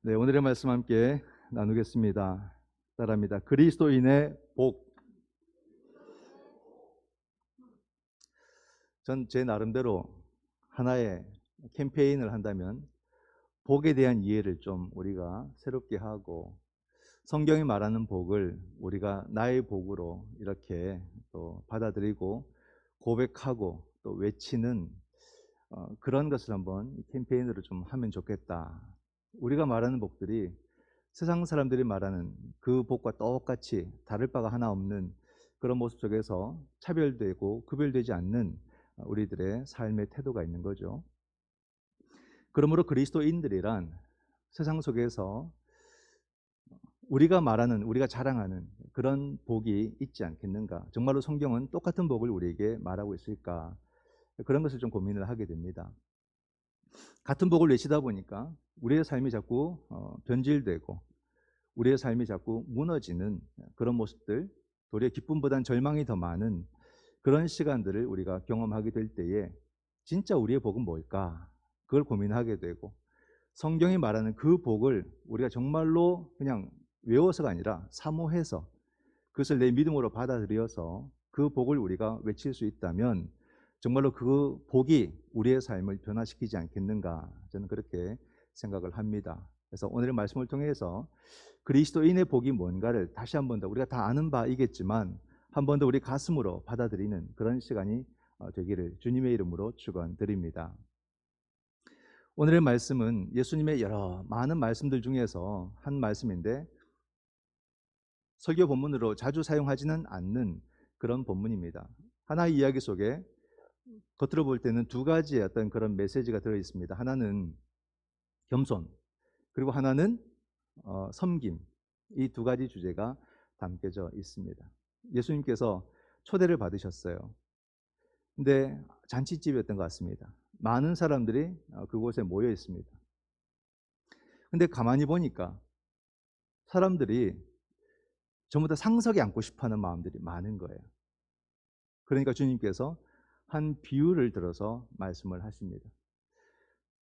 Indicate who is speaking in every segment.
Speaker 1: 네, 오늘의 말씀 함께 나누겠습니다. 따라합니다. 그리스도인의 복. 전 제 나름대로 하나의 캠페인을 한다면 복에 대한 이해를 좀 우리가 새롭게 하고 성경이 말하는 복을 우리가 나의 복으로 이렇게 또 받아들이고 고백하고 또 외치는 그런 것을 한번 캠페인으로 좀 하면 좋겠다. 우리가 말하는 복들이 세상 사람들이 말하는 그 복과 똑같이 다를 바가 하나 없는 그런 모습 속에서 차별되고 구별되지 않는 우리들의 삶의 태도가 있는 거죠. 그러므로 그리스도인들이란 세상 속에서 우리가 말하는, 우리가 자랑하는 그런 복이 있지 않겠는가? 정말로 성경은 똑같은 복을 우리에게 말하고 있을까? 그런 것을 좀 고민을 하게 됩니다. 같은 복을 외치다 보니까 우리의 삶이 자꾸 변질되고 우리의 삶이 자꾸 무너지는 그런 모습들, 도리어 기쁨보단 절망이 더 많은 그런 시간들을 우리가 경험하게 될 때에 진짜 우리의 복은 뭘까? 그걸 고민하게 되고 성경이 말하는 그 복을 우리가 정말로 그냥 외워서가 아니라 사모해서 그것을 내 믿음으로 받아들여서 그 복을 우리가 외칠 수 있다면 정말로 그 복이 우리의 삶을 변화시키지 않겠는가, 저는 그렇게 생각을 합니다. 그래서 오늘의 말씀을 통해서 그리스도인의 복이 뭔가를 다시 한 번 더, 우리가 다 아는 바이겠지만 한 번 더 우리 가슴으로 받아들이는 그런 시간이 되기를 주님의 이름으로 축원드립니다. 오늘의 말씀은 예수님의 여러 많은 말씀들 중에서 한 말씀인데 설교 본문으로 자주 사용하지는 않는 그런 본문입니다. 하나의 이야기 속에 겉으로 볼 때는 두 가지의 어떤 그런 메시지가 들어 있습니다. 하나는 겸손, 그리고 하나는 섬김. 이 두 가지 주제가 담겨져 있습니다. 예수님께서 초대를 받으셨어요. 근데 잔치집이었던 것 같습니다. 많은 사람들이 그곳에 모여 있습니다. 근데 가만히 보니까 사람들이 전부 다 상석에 앉고 싶어하는 마음들이 많은 거예요. 그러니까 주님께서 한 비유를 들어서 말씀을 하십니다.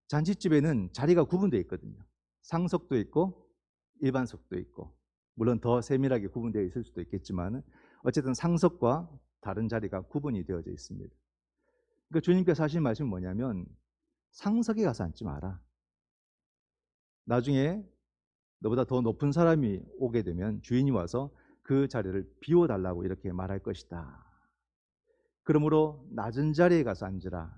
Speaker 1: 잔치집에는 자리가 구분되어 있거든요. 상석도 있고 일반석도 있고, 물론 더 세밀하게 구분되어 있을 수도 있겠지만 어쨌든 상석과 다른 자리가 구분이 되어져 있습니다. 그러니까 주님께서 하신 말씀이 뭐냐면 상석에 가서 앉지 마라. 나중에 너보다 더 높은 사람이 오게 되면 주인이 와서 그 자리를 비워달라고 이렇게 말할 것이다. 그러므로 낮은 자리에 가서 앉으라.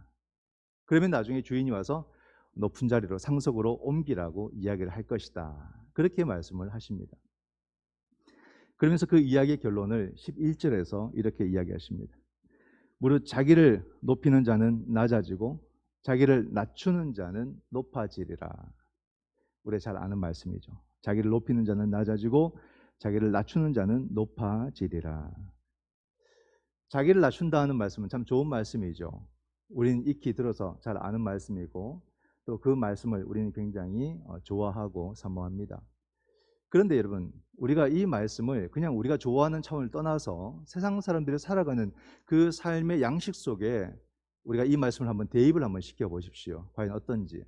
Speaker 1: 그러면 나중에 주인이 와서 높은 자리로 상석으로 옮기라고 이야기를 할 것이다. 그렇게 말씀을 하십니다. 그러면서 그 이야기의 결론을 11절에서 이렇게 이야기하십니다. 무릇 자기를 높이는 자는 낮아지고 자기를 낮추는 자는 높아지리라. 우리 잘 아는 말씀이죠. 자기를 높이는 자는 낮아지고 자기를 낮추는 자는 높아지리라. 자기를 낮춘다는 말씀은 참 좋은 말씀이죠. 우리는 익히 들어서 잘 아는 말씀이고 또 그 말씀을 우리는 굉장히 좋아하고 사모합니다. 그런데 여러분, 우리가 이 말씀을 그냥 우리가 좋아하는 차원을 떠나서 세상 사람들이 살아가는 그 삶의 양식 속에 우리가 이 말씀을 한번 대입을 한번 시켜보십시오. 과연 어떤지.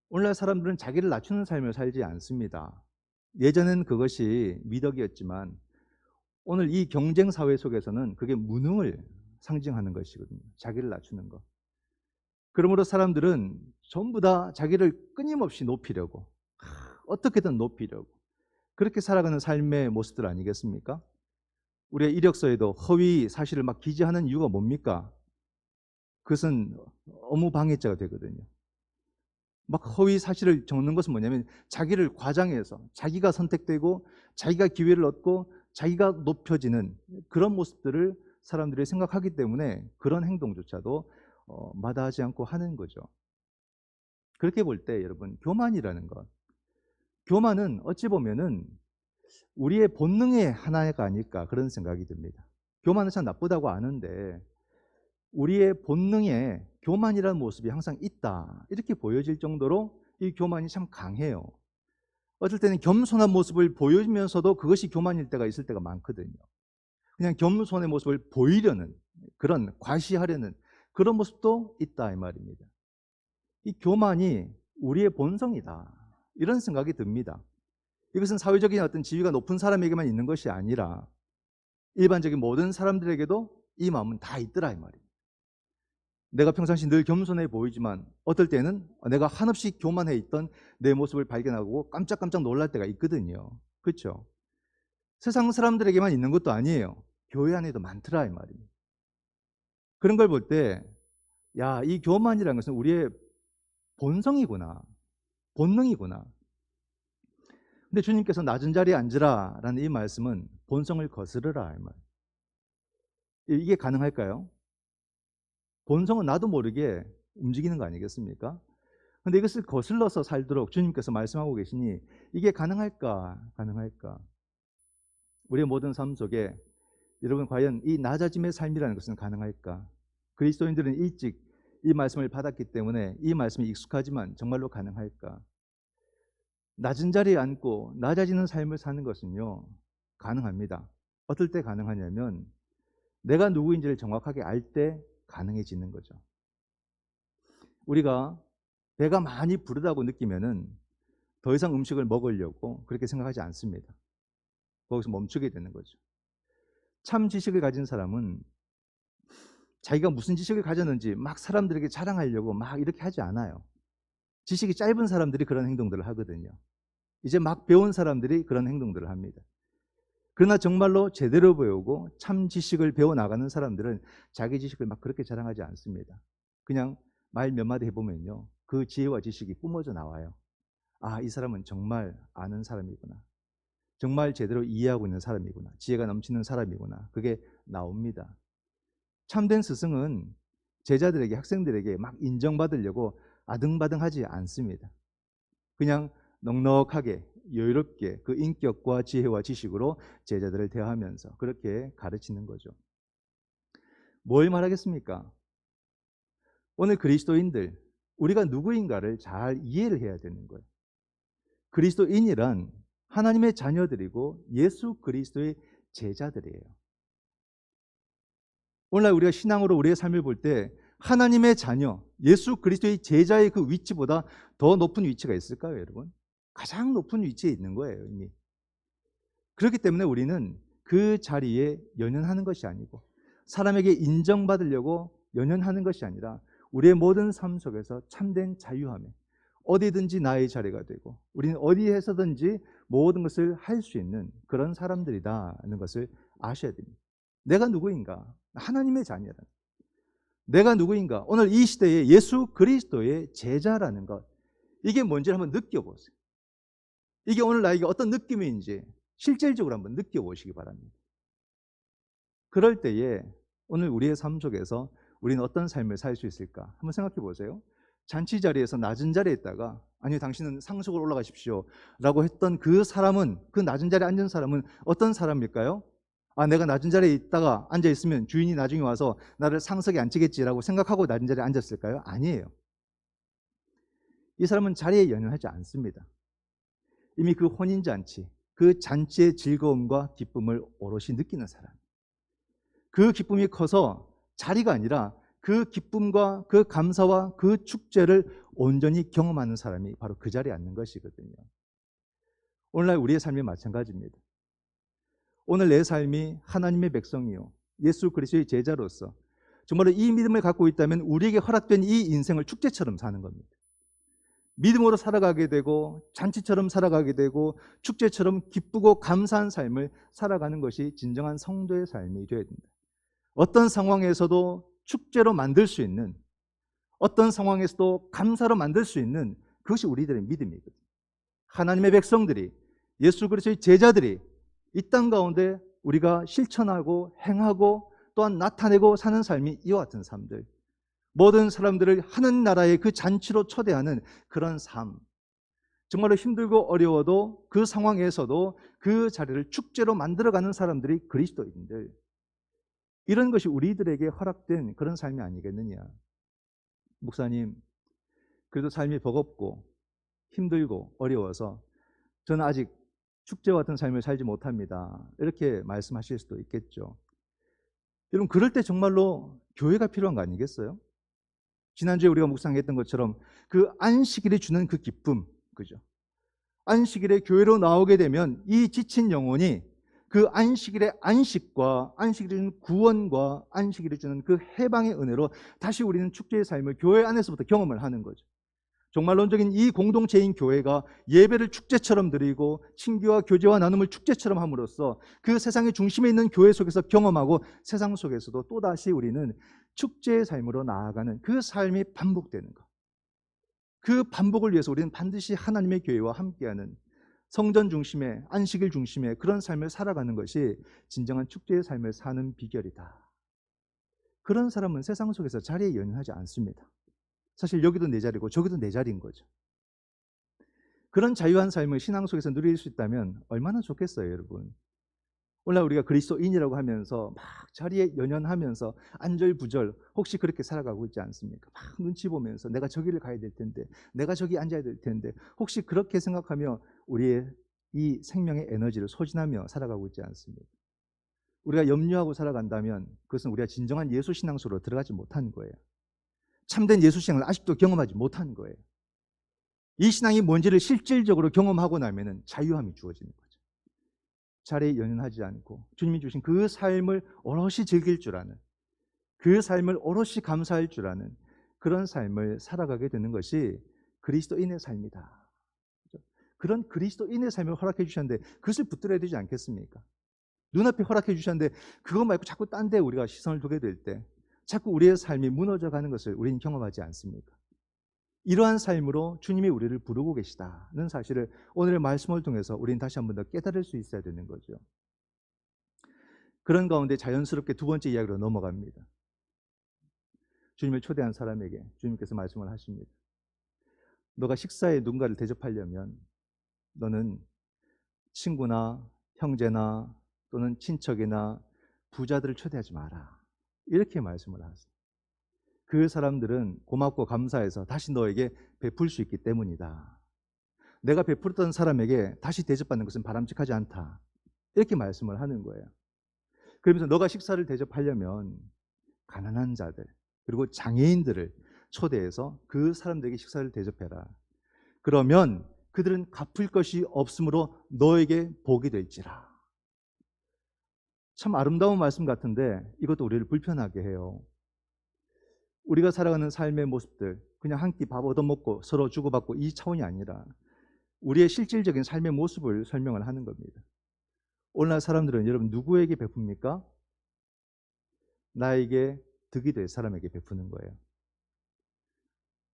Speaker 1: 오늘날 사람들은 자기를 낮추는 삶을 살지 않습니다. 예전엔 그것이 미덕이었지만 오늘 이 경쟁 사회 속에서는 그게 무능을 상징하는 것이거든요. 자기를 낮추는 것. 그러므로 사람들은 전부 다 자기를 끊임없이 높이려고, 어떻게든 높이려고 그렇게 살아가는 삶의 모습들 아니겠습니까? 우리의 이력서에도 허위 사실을 막 기재하는 이유가 뭡니까? 그것은 업무 방해죄가 되거든요. 막 허위 사실을 적는 것은 뭐냐면 자기를 과장해서 자기가 선택되고 자기가 기회를 얻고 자기가 높여지는 그런 모습들을 사람들이 생각하기 때문에 그런 행동조차도 마다하지 않고 하는 거죠. 그렇게 볼 때 여러분, 교만이라는 것, 교만은 어찌 보면은 우리의 본능의 하나가 아닐까 그런 생각이 듭니다. 교만은 참 나쁘다고 아는데 우리의 본능에 교만이라는 모습이 항상 있다 이렇게 보여질 정도로 이 교만이 참 강해요. 어쩔 때는 겸손한 모습을 보여주면서도 그것이 교만일 때가 있을 때가 많거든요. 그냥 겸손의 모습을 보이려는, 그런 과시하려는 그런 모습도 있다 이 말입니다. 이 교만이 우리의 본성이다. 이런 생각이 듭니다. 이것은 사회적인 어떤 지위가 높은 사람에게만 있는 것이 아니라 일반적인 모든 사람들에게도 이 마음은 다 있더라 이 말이에요. 내가 평상시 늘 겸손해 보이지만 어떨 때는 내가 한없이 교만해 있던 내 모습을 발견하고 깜짝깜짝 놀랄 때가 있거든요. 그렇죠? 세상 사람들에게만 있는 것도 아니에요. 교회 안에도 많더라 이 말이에요. 그런 걸 볼 때 야, 이 교만이라는 것은 우리의 본성이구나. 본능이구나. 근데 주님께서 낮은 자리에 앉으라 라는 이 말씀은 본성을 거스르라 이 말. 이게 가능할까요? 본성은 나도 모르게 움직이는 거 아니겠습니까? 근데 이것을 거슬러서 살도록 주님께서 말씀하고 계시니 이게 가능할까? 가능할까? 우리의 모든 삶 속에 여러분 과연 이 낮아짐의 삶이라는 것은 가능할까? 그리스도인들은 일찍 이 말씀을 받았기 때문에 이 말씀이 익숙하지만 정말로 가능할까? 낮은 자리에 앉고 낮아지는 삶을 사는 것은요 가능합니다. 어떨 때 가능하냐면 내가 누구인지를 정확하게 알 때 가능해지는 거죠. 우리가 배가 많이 부르다고 느끼면은 더 이상 음식을 먹으려고 그렇게 생각하지 않습니다. 거기서 멈추게 되는 거죠. 참 지식을 가진 사람은 자기가 무슨 지식을 가졌는지 막 사람들에게 자랑하려고 막 이렇게 하지 않아요. 지식이 짧은 사람들이 그런 행동들을 하거든요. 이제 막 배운 사람들이 그런 행동들을 합니다. 그러나 정말로 제대로 배우고 참 지식을 배워나가는 사람들은 자기 지식을 막 그렇게 자랑하지 않습니다. 그냥 말 몇 마디 해보면요 그 지혜와 지식이 뿜어져 나와요. 아, 이 사람은 정말 아는 사람이구나. 정말 제대로 이해하고 있는 사람이구나. 지혜가 넘치는 사람이구나. 그게 나옵니다. 참된 스승은 제자들에게, 학생들에게 막 인정받으려고 아등바등하지 않습니다. 그냥 넉넉하게 여유롭게 그 인격과 지혜와 지식으로 제자들을 대하면서 그렇게 가르치는 거죠. 뭘 말하겠습니까? 오늘 그리스도인들, 우리가 누구인가를 잘 이해를 해야 되는 거예요. 그리스도인이란 하나님의 자녀들이고 예수 그리스도의 제자들이에요. 오늘날 우리가 신앙으로 우리의 삶을 볼 때 하나님의 자녀, 예수 그리스도의 제자의 그 위치보다 더 높은 위치가 있을까요, 여러분? 가장 높은 위치에 있는 거예요, 이미. 그렇기 때문에 우리는 그 자리에 연연하는 것이 아니고 사람에게 인정받으려고 연연하는 것이 아니라 우리의 모든 삶 속에서 참된 자유함에 어디든지 나의 자리가 되고 우리는 어디에서든지 모든 것을 할 수 있는 그런 사람들이다는 것을 아셔야 됩니다. 내가 누구인가? 하나님의 자녀다. 내가 누구인가? 오늘 이 시대에 예수 그리스도의 제자라는 것, 이게 뭔지를 한번 느껴보세요. 이게 오늘 나에게 어떤 느낌인지 실질적으로 한번 느껴보시기 바랍니다. 그럴 때에 오늘 우리의 삶 속에서 우리는 어떤 삶을 살 수 있을까? 한번 생각해 보세요. 잔치 자리에서 낮은 자리에 있다가 아니요 당신은 상속으로 올라가십시오 라고 했던 그 사람은, 그 낮은 자리에 앉은 사람은 어떤 사람일까요? 아, 내가 낮은 자리에 있다가 앉아 있으면 주인이 나중에 와서 나를 상석에 앉히겠지라고 생각하고 낮은 자리에 앉았을까요? 아니에요. 이 사람은 자리에 연연하지 않습니다. 이미 그 혼인잔치, 그 잔치의 즐거움과 기쁨을 오롯이 느끼는 사람. 그 기쁨이 커서 자리가 아니라 그 기쁨과 그 감사와 그 축제를 온전히 경험하는 사람이 바로 그 자리에 앉는 것이거든요. 오늘날 우리의 삶이 마찬가지입니다. 오늘 내 삶이 하나님의 백성이요 예수 그리스도의 제자로서 정말로 이 믿음을 갖고 있다면 우리에게 허락된 이 인생을 축제처럼 사는 겁니다. 믿음으로 살아가게 되고 잔치처럼 살아가게 되고 축제처럼 기쁘고 감사한 삶을 살아가는 것이 진정한 성도의 삶이 되어야 된다. 어떤 상황에서도 축제로 만들 수 있는, 어떤 상황에서도 감사로 만들 수 있는 그것이 우리들의 믿음이거든요. 하나님의 백성들이, 예수 그리스도의 제자들이 이 땅 가운데 우리가 실천하고 행하고 또한 나타내고 사는 삶이 이와 같은 삶들, 모든 사람들을 하는 나라의 그 잔치로 초대하는 그런 삶, 정말로 힘들고 어려워도 그 상황에서도 그 자리를 축제로 만들어가는 사람들이 그리스도인들, 이런 것이 우리들에게 허락된 그런 삶이 아니겠느냐. 목사님, 그래도 삶이 버겁고 힘들고 어려워서 저는 아직 축제와 같은 삶을 살지 못합니다, 이렇게 말씀하실 수도 있겠죠. 여러분, 그럴 때 정말로 교회가 필요한 거 아니겠어요? 지난주에 우리가 묵상했던 것처럼 그 안식일이 주는 그 기쁨, 그죠? 안식일에 교회로 나오게 되면 이 지친 영혼이 그 안식일의 안식과 안식일이 주는 구원과 안식일이 주는 그 해방의 은혜로 다시 우리는 축제의 삶을 교회 안에서부터 경험을 하는 거죠. 종말론적인 이 공동체인 교회가 예배를 축제처럼 드리고 친교와 교제와 나눔을 축제처럼 함으로써 그 세상의 중심에 있는 교회 속에서 경험하고 세상 속에서도 또다시 우리는 축제의 삶으로 나아가는 그 삶이 반복되는 것. 그 반복을 위해서 우리는 반드시 하나님의 교회와 함께하는 성전 중심의 안식일 중심의 그런 삶을 살아가는 것이 진정한 축제의 삶을 사는 비결이다. 그런 사람은 세상 속에서 자리에 연연하지 않습니다. 사실 여기도 내 자리고 저기도 내 자리인 거죠. 그런 자유한 삶을 신앙 속에서 누릴 수 있다면 얼마나 좋겠어요, 여러분. 오늘 우리가 그리스도인이라고 하면서 막 자리에 연연하면서 안절부절 혹시 그렇게 살아가고 있지 않습니까? 막 눈치 보면서 내가 저기를 가야 될 텐데, 내가 저기 앉아야 될 텐데, 혹시 그렇게 생각하며 우리의 이 생명의 에너지를 소진하며 살아가고 있지 않습니까? 우리가 염려하고 살아간다면 그것은 우리가 진정한 예수신앙 속으로 들어가지 못한 거예요. 참된 예수신앙을 아직도 경험하지 못한 거예요. 이 신앙이 뭔지를 실질적으로 경험하고 나면은 자유함이 주어지는 거죠. 자리에 연연하지 않고 주님이 주신 그 삶을 오롯이 즐길 줄 아는, 그 삶을 오롯이 감사할 줄 아는 그런 삶을 살아가게 되는 것이 그리스도인의 삶이다. 그런 그리스도인의 삶을 허락해 주셨는데 그것을 붙들어야 되지 않겠습니까? 눈앞에 허락해 주셨는데 그것 말고 자꾸 딴 데 우리가 시선을 두게 될 때 자꾸 우리의 삶이 무너져가는 것을 우리는 경험하지 않습니까? 이러한 삶으로 주님이 우리를 부르고 계시다는 사실을 오늘의 말씀을 통해서 우리는 다시 한 번 더 깨달을 수 있어야 되는 거죠. 그런 가운데 자연스럽게 두 번째 이야기로 넘어갑니다. 주님을 초대한 사람에게 주님께서 말씀을 하십니다. 너가 식사에 누군가를 대접하려면 너는 친구나 형제나 또는 친척이나 부자들을 초대하지 마라. 이렇게 말씀을 하세요. 그 사람들은 고맙고 감사해서 다시 너에게 베풀 수 있기 때문이다. 내가 베풀었던 사람에게 다시 대접받는 것은 바람직하지 않다. 이렇게 말씀을 하는 거예요. 그러면서 너가 식사를 대접하려면 가난한 자들 그리고 장애인들을 초대해서 그 사람들에게 식사를 대접해라. 그러면 그들은 갚을 것이 없으므로 너에게 복이 될지라. 참 아름다운 말씀 같은데 이것도 우리를 불편하게 해요. 우리가 살아가는 삶의 모습들, 그냥 한 끼 밥 얻어먹고 서로 주고받고 이 차원이 아니라 우리의 실질적인 삶의 모습을 설명을 하는 겁니다. 오늘날 사람들은 여러분 누구에게 베풉니까? 나에게 득이 될 사람에게 베푸는 거예요.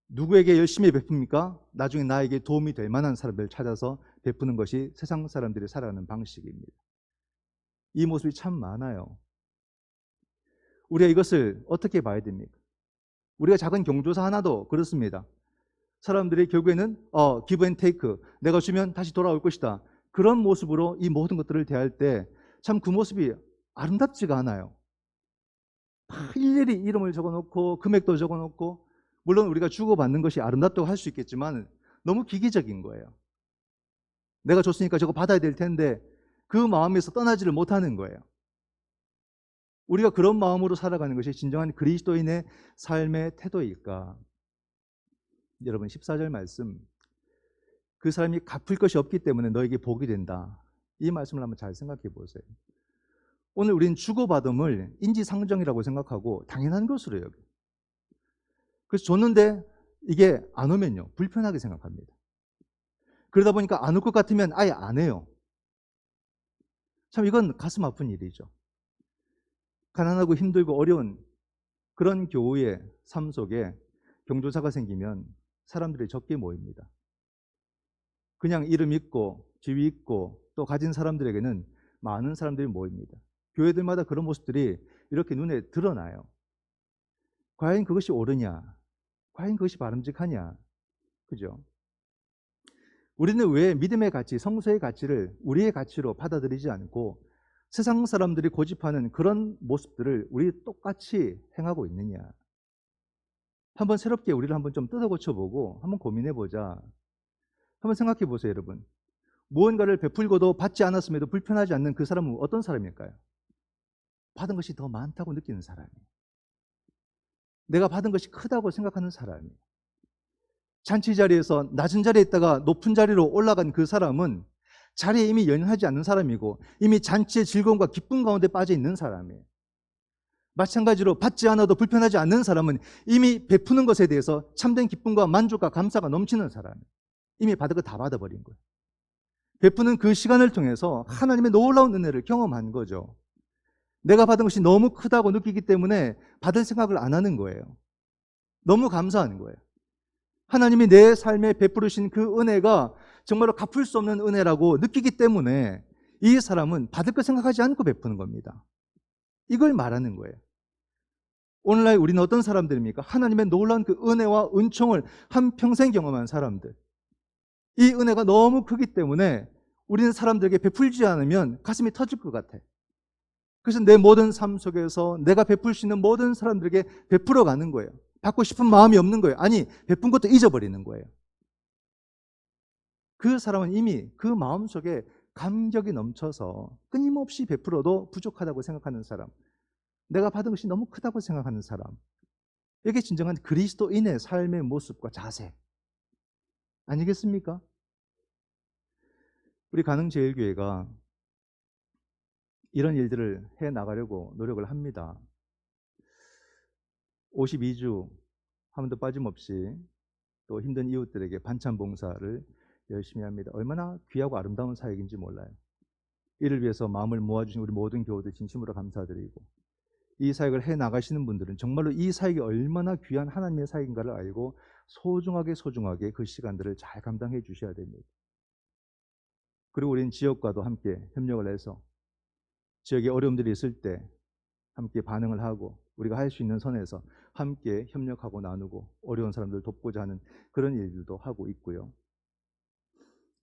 Speaker 1: 누구에게 열심히 베풉니까? 나중에 나에게 도움이 될 만한 사람들을 찾아서 베푸는 것이 세상 사람들이 살아가는 방식입니다. 이 모습이 참 많아요. 우리가 이것을 어떻게 봐야 됩니까? 우리가 작은 경조사 하나도 그렇습니다. 사람들이 결국에는 give and take, 내가 주면 다시 돌아올 것이다. 그런 모습으로 이 모든 것들을 대할 때 참 그 모습이 아름답지가 않아요. 일일이 이름을 적어놓고 금액도 적어놓고 물론 우리가 주고받는 것이 아름답다고 할 수 있겠지만 너무 기계적인 거예요. 내가 줬으니까 저거 받아야 될 텐데 그 마음에서 떠나지를 못하는 거예요. 우리가 그런 마음으로 살아가는 것이 진정한 그리스도인의 삶의 태도일까? 여러분 14절 말씀, 그 사람이 갚을 것이 없기 때문에 너에게 복이 된다. 이 말씀을 한번 잘 생각해 보세요. 오늘 우리는 주고받음을 인지상정이라고 생각하고 당연한 것으로 여겨요. 그래서 줬는데 이게 안 오면요 불편하게 생각합니다. 그러다 보니까 안 올 것 같으면 아예 안 해요. 참 이건 가슴 아픈 일이죠. 가난하고 힘들고 어려운 그런 교우의 삶 속에 경조사가 생기면 사람들이 적게 모입니다. 그냥 이름 있고 지위 있고 또 가진 사람들에게는 많은 사람들이 모입니다. 교회들마다 그런 모습들이 이렇게 눈에 드러나요. 과연 그것이 옳으냐? 과연 그것이 바람직하냐? 그죠? 우리는 왜 믿음의 가치, 성서의 가치를 우리의 가치로 받아들이지 않고 세상 사람들이 고집하는 그런 모습들을 우리 똑같이 행하고 있느냐? 한번 새롭게 우리를 한번 좀 뜯어 고쳐보고 한번 고민해보자. 한번 생각해 보세요, 여러분. 무언가를 베풀고도 받지 않았음에도 불편하지 않는 그 사람은 어떤 사람일까요? 받은 것이 더 많다고 느끼는 사람이에요. 내가 받은 것이 크다고 생각하는 사람이에요. 잔치 자리에서 낮은 자리에 있다가 높은 자리로 올라간 그 사람은 자리에 이미 연연하지 않는 사람이고 이미 잔치의 즐거움과 기쁨 가운데 빠져 있는 사람이에요. 마찬가지로 받지 않아도 불편하지 않는 사람은 이미 베푸는 것에 대해서 참된 기쁨과 만족과 감사가 넘치는 사람이에요. 이미 받을 거 다 받아버린 거예요. 베푸는 그 시간을 통해서 하나님의 놀라운 은혜를 경험한 거죠. 내가 받은 것이 너무 크다고 느끼기 때문에 받을 생각을 안 하는 거예요. 너무 감사한 거예요. 하나님이 내 삶에 베푸르신 그 은혜가 정말로 갚을 수 없는 은혜라고 느끼기 때문에 이 사람은 받을 거 생각하지 않고 베푸는 겁니다. 이걸 말하는 거예요. 오늘날 우리는 어떤 사람들입니까? 하나님의 놀라운 그 은혜와 은총을 한평생 경험한 사람들. 이 은혜가 너무 크기 때문에 우리는 사람들에게 베풀지 않으면 가슴이 터질 것 같아. 그래서 내 모든 삶 속에서 내가 베풀 수 있는 모든 사람들에게 베풀어 가는 거예요. 받고 싶은 마음이 없는 거예요. 아니, 베푼 것도 잊어버리는 거예요. 그 사람은 이미 그 마음속에 감격이 넘쳐서 끊임없이 베풀어도 부족하다고 생각하는 사람, 내가 받은 것이 너무 크다고 생각하는 사람, 이게 진정한 그리스도인의 삶의 모습과 자세 아니겠습니까? 우리 가능제일교회가 이런 일들을 해나가려고 노력을 합니다. 52주 한 번도 빠짐없이 또 힘든 이웃들에게 반찬 봉사를 열심히 합니다. 얼마나 귀하고 아름다운 사역인지 몰라요. 이를 위해서 마음을 모아주신 우리 모든 교우들 진심으로 감사드리고, 이 사역을 해나가시는 분들은 정말로 이 사역이 얼마나 귀한 하나님의 사역인가를 알고 소중하게 그 시간들을 잘 감당해 주셔야 됩니다. 그리고 우리는 지역과도 함께 협력을 해서 지역에 어려움들이 있을 때 함께 반응을 하고 우리가 할 수 있는 선에서 함께 협력하고 나누고 어려운 사람들을 돕고자 하는 그런 일들도 하고 있고요.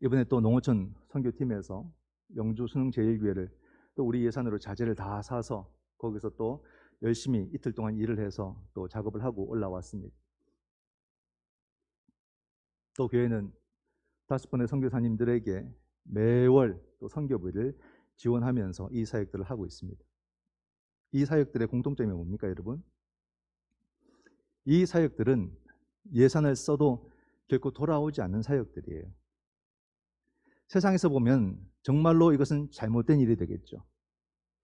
Speaker 1: 이번에 또 농어촌 선교팀에서 영주 수능제일교회를 또 우리 예산으로 자재를 다 사서 거기서 또 열심히 이틀 동안 일을 해서 또 작업을 하고 올라왔습니다. 또 교회는 5번의 선교사님들에게 매월 또 선교비를 지원하면서 이 사역들을 하고 있습니다. 이 사역들의 공통점이 뭡니까, 여러분? 이 사역들은 예산을 써도 결코 돌아오지 않는 사역들이에요. 세상에서 보면 정말로 이것은 잘못된 일이 되겠죠.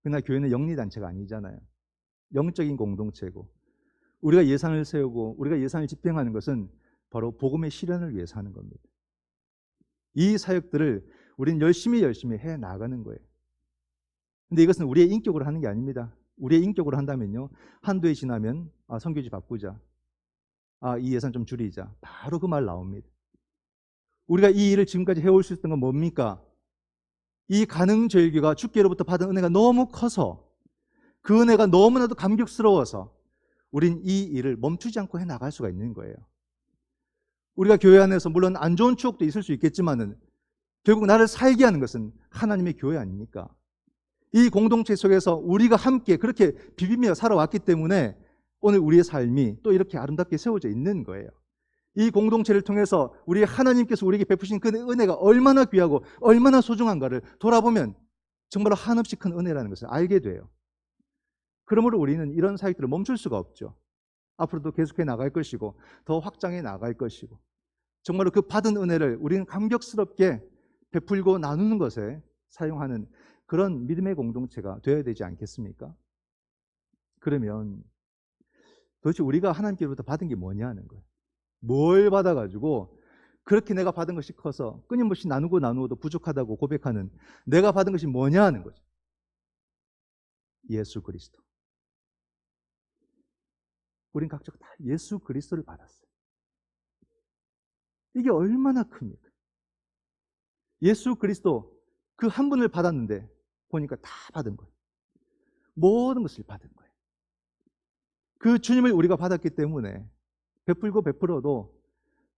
Speaker 1: 그러나 교회는 영리단체가 아니잖아요. 영적인 공동체고, 우리가 예산을 세우고 우리가 예산을 집행하는 것은 바로 복음의 실현을 위해서 하는 겁니다. 이 사역들을 우리는 열심히 해 나가는 거예요. 근데 이것은 우리의 인격으로 하는 게 아닙니다. 우리의 인격으로 한다면요, 한두 해 지나면 선교지 바꾸자, 이 예산 좀 줄이자, 바로 그 말 나옵니다. 우리가 이 일을 지금까지 해올 수 있었던 건 뭡니까? 이 가능제일교회가 주께로부터 받은 은혜가 너무 커서, 그 은혜가 너무나도 감격스러워서 우린 이 일을 멈추지 않고 해나갈 수가 있는 거예요. 우리가 교회 안에서 물론 안 좋은 추억도 있을 수 있겠지만은 결국 나를 살게 하는 것은 하나님의 교회 아닙니까? 이 공동체 속에서 우리가 함께 그렇게 비비며 살아왔기 때문에 오늘 우리의 삶이 또 이렇게 아름답게 세워져 있는 거예요. 이 공동체를 통해서 우리 하나님께서 우리에게 베푸신 그 은혜가 얼마나 귀하고 얼마나 소중한가를 돌아보면 정말로 한없이 큰 은혜라는 것을 알게 돼요. 그러므로 우리는 이런 사역들을 멈출 수가 없죠. 앞으로도 계속해 나갈 것이고 더 확장해 나갈 것이고, 정말로 그 받은 은혜를 우리는 감격스럽게 베풀고 나누는 것에 사용하는 그런 믿음의 공동체가 되어야 되지 않겠습니까? 그러면 도대체 우리가 하나님께로부터 받은 게 뭐냐는 거예요. 뭘 받아가지고 그렇게 내가 받은 것이 커서 끊임없이 나누고도 부족하다고 고백하는 내가 받은 것이 뭐냐 하는 거죠. 예수 그리스도. 우린 각자 다 예수 그리스도를 받았어요. 이게 얼마나 큽니까? 예수 그리스도 그 한 분을 받았는데 보니까 다 받은 거예요. 모든 것을 받은 거예요. 그 주님을 우리가 받았기 때문에 베풀고 베풀어도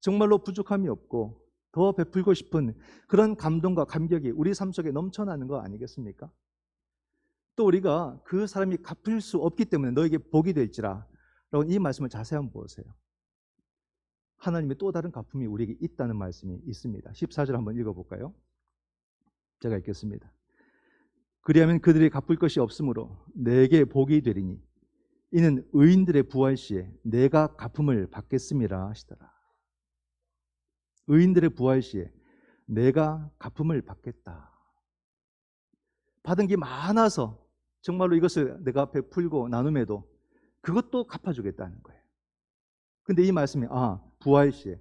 Speaker 1: 정말로 부족함이 없고 더 베풀고 싶은 그런 감동과 감격이 우리 삶 속에 넘쳐나는 거 아니겠습니까? 또 우리가 그 사람이 갚을 수 없기 때문에 너에게 복이 될지라 라고 이 말씀을 자세히 한번 보세요. 하나님의 또 다른 갚음이 우리에게 있다는 말씀이 있습니다. 14절 한번 읽어볼까요? 제가 읽겠습니다. 그리하면 그들이 갚을 것이 없으므로 내게 복이 되리니 이는 의인들의 부활 시에 내가 갚음을 받겠음이라 하시더라. 의인들의 부활 시에 내가 갚음을 받겠다. 받은 게 많아서 정말로 이것을 내가 베풀고 나눔에도 그것도 갚아주겠다는 거예요. 근데 이 말씀이 부활 시에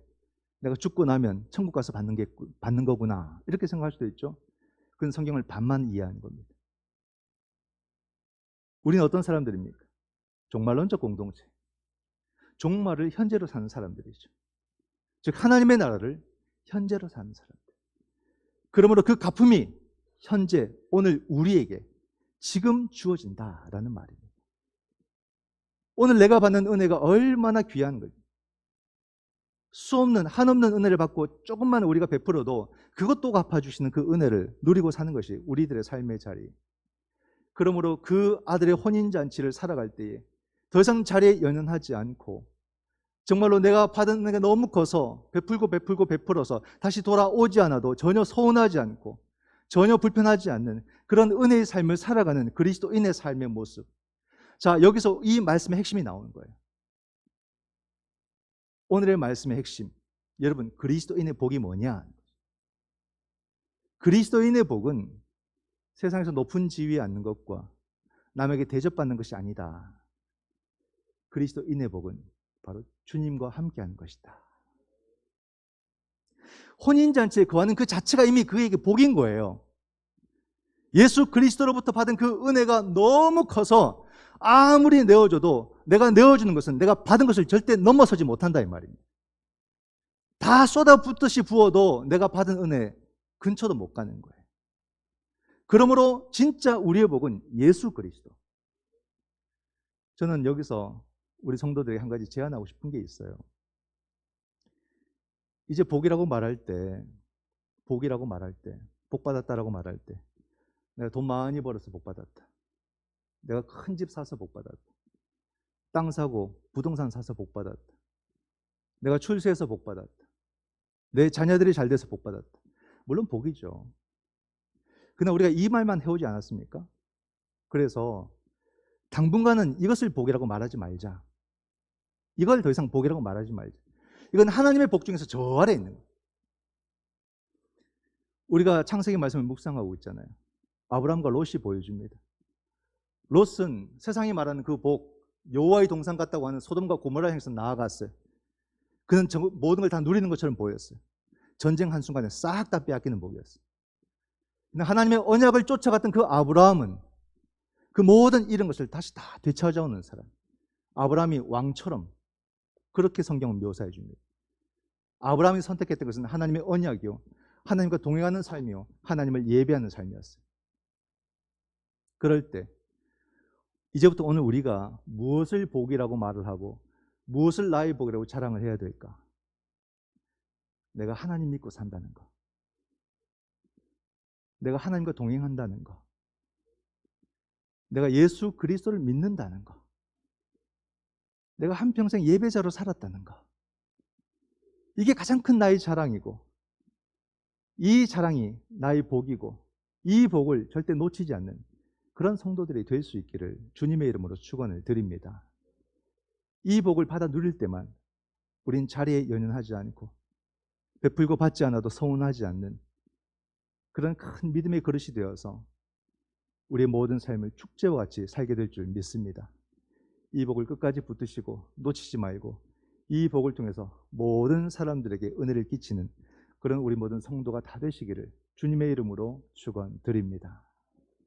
Speaker 1: 내가 죽고 나면 천국 가서 받는 거구나 이렇게 생각할 수도 있죠. 그건 성경을 반만 이해하는 겁니다. 우리는 어떤 사람들입니까? 종말론적 공동체, 종말을 현재로 사는 사람들이죠. 즉 하나님의 나라를 현재로 사는 사람들. 그러므로 그 갚음이 현재 오늘 우리에게 지금 주어진다라는 말입니다. 오늘 내가 받는 은혜가 얼마나 귀한 거예요. 수없는 한없는 은혜를 받고 조금만 우리가 베풀어도 그것도 갚아주시는 그 은혜를 누리고 사는 것이 우리들의 삶의 자리. 그러므로 그 아들의 혼인잔치를 살아갈 때에 더 이상 자리에 연연하지 않고 정말로 내가 받은 은혜가 너무 커서 베풀고 베풀어서 다시 돌아오지 않아도 전혀 서운하지 않고 전혀 불편하지 않는 그런 은혜의 삶을 살아가는 그리스도인의 삶의 모습. 자, 여기서 이 말씀의 핵심이 나오는 거예요. 오늘의 말씀의 핵심. 여러분, 그리스도인의 복이 뭐냐? 그리스도인의 복은 세상에서 높은 지위에 앉는 것과 남에게 대접받는 것이 아니다. 그리스도인의 복은 바로 주님과 함께하는 것이다. 혼인잔치에 거하는 그 자체가 이미 그에게 복인 거예요. 예수 그리스도로부터 받은 그 은혜가 너무 커서 아무리 내어줘도 내가 내어주는 것은 내가 받은 것을 절대 넘어서지 못한다 이 말입니다. 다 쏟아붓듯이 부어도 내가 받은 은혜 근처도 못 가는 거예요. 그러므로 진짜 우리의 복은 예수 그리스도. 저는 여기서 우리 성도들에게 한 가지 제안하고 싶은 게 있어요. 이제 복이라고 말할 때, 복 받았다라고 말할 때, 내가 돈 많이 벌어서 복 받았다. 내가 큰 집 사서 복 받았다. 땅 사고 부동산 사서 복 받았다. 내가 출세해서 복 받았다. 내 자녀들이 잘 돼서 복 받았다. 물론 복이죠. 그러나 우리가 이 말만 해오지 않았습니까? 그래서 당분간은 이것을 복이라고 말하지 말자. 이걸 더 이상 복이라고 말하지 말자. 이건 하나님의 복 중에서 저 아래에 있는 거예요. 우리가 창세기 말씀을 묵상하고 있잖아요. 아브라함과 롯이 보여줍니다. 롯은 세상이 말하는 그 복, 여호와의 동산 같다고 하는 소돔과 고모라 향해서 나아갔어요. 그는 모든 걸 다 누리는 것처럼 보였어요. 전쟁 한순간에 싹 다 빼앗기는 복이었어요. 하나님의 언약을 쫓아갔던 그 아브라함은 그 모든 잃은 것을 다시 다 되찾아오는 사람. 아브라함이 왕처럼 그렇게 성경은 묘사해 줍니다. 아브라함이 선택했던 것은 하나님의 언약이요, 하나님과 동행하는 삶이요, 하나님을 예배하는 삶이었어요. 그럴 때 이제부터 오늘 우리가 무엇을 복이라고 말을 하고 무엇을 나의 복이라고 자랑을 해야 될까? 내가 하나님 믿고 산다는 거, 내가 하나님과 동행한다는 거, 내가 예수 그리스도를 믿는다는 거, 내가 한평생 예배자로 살았다는 거, 이게 가장 큰 나의 자랑이고, 이 자랑이 나의 복이고, 이 복을 절대 놓치지 않는 그런 성도들이 될 수 있기를 주님의 이름으로 축원을 드립니다. 이 복을 받아 누릴 때만 우린 자리에 연연하지 않고 베풀고 받지 않아도 서운하지 않는 그런 큰 믿음의 그릇이 되어서 우리의 모든 삶을 축제와 같이 살게 될 줄 믿습니다. 이 복을 끝까지 붙드시고 놓치지 말고 이 복을 통해서 모든 사람들에게 은혜를 끼치는 그런 우리 모든 성도가 다 되시기를 주님의 이름으로 축원드립니다.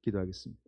Speaker 1: 기도하겠습니다.